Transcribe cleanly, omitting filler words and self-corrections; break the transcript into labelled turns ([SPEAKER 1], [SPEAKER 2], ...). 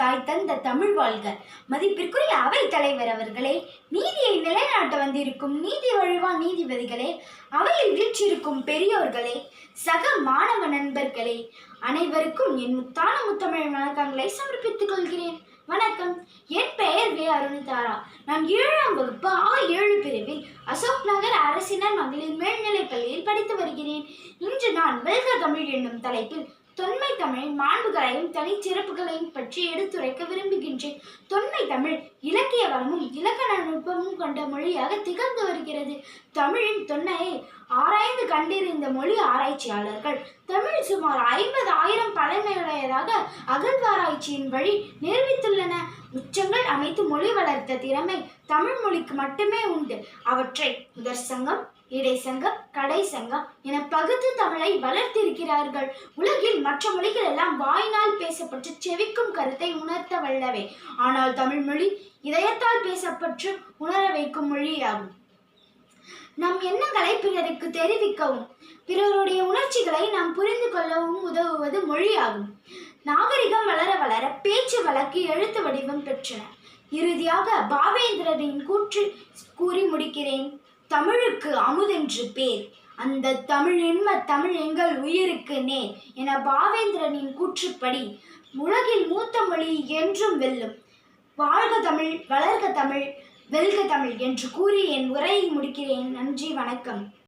[SPEAKER 1] தாய் தந்த தமிழ் வாழ்க. மதிப்பிற்குரிய அவை தலைவர் அவர்களே, நீதியை நிலைநாட்ட வந்திருக்கும் நீதி வழுவா நீதிபதிகளே, அவையில் வீற்றிருக்கும் பெரியோர்களே, சக மாணவ நண்பர்களே, அனைவருக்கும் என் முத்தான முத்தமிழ் வணக்கங்களை சமர்ப்பித்துக் கொள்கிறேன். வணக்கம். என் பெயர் வே அருணிதாரா. நான் 7ஆம் வகுப்பு A7 பிரிவில் அசோக் நகர் அரசினர் மகளிர் மேல்நிலைப் பள்ளியில் படித்து வருகிறேன். இன்று நான் வெல்க தமிழ் என்னும் தலைப்பில் தொன்மை தமிழின் மாண்புகளையும் தனிச்சிறப்புகளையும் பற்றி எடுத்துரைக்க விரும்புகின்றேன். தொன்மை தமிழ் இலக்கிய வளமும் இலக்கண நுட்பமும் கொண்ட மொழியாக திகழ்ந்து வருகிறது. தமிழின் தொன்மையை ஆராய்ந்து கண்டறிந்த மொழி ஆராய்ச்சியாளர்கள் தமிழ் சுமார் 50,000 பழமையுடையதாக அகழ்வாராய்ச்சியின் வழி நிரூபித்துள்ளன. உச்சங்கள் அமைத்து மொழி வளர்த்த திறமை தமிழ் மொழிக்கு மட்டுமே உண்டு. அவற்றை முதற் சங்கம், இடைச்சங்கம், கடைச்சங்கம் என பகுத்து தமிழை வளர்த்திருக்கிறார்கள். உலகில் மற்ற மொழிகள் எல்லாம் வாயினால் பேசப்பட்டு செவிக்கும் கருத்தை உணர்த்த வல்லவை. ஆனால் தமிழ் மொழி இதயத்தால் பேசப்பட்டு உணர வைக்கும் மொழியாகும். நம் எண்ணங்களை பிறருக்கு தெரிவிக்கவும் பிறருடைய உணர்ச்சிகளை நாம் புரிந்து கொள்ளவும் உதவுவது மொழியாகும். நாகரிகம் வளர வளர பேச்சு வழக்கு எழுத்து வடிவம் பெற்றன. இறுதியாக பாவேந்திரரின் கூற்று கூறி முடிக்கிறேன். தமிழுக்கு அமுதென்று பேர், அந்த தமிழ் இன்ப தமிழ் எங்கள் உயிருக்கு நேர் என பாவேந்திரனின் கூற்றுப்படி உலகில் மூத்த மொழி என்றும் வெல்லும். வாழ்க தமிழ், வளர்க தமிழ், வெல்க தமிழ் என்று கூறி என் உரையை முடிக்கிறேன். நன்றி, வணக்கம்.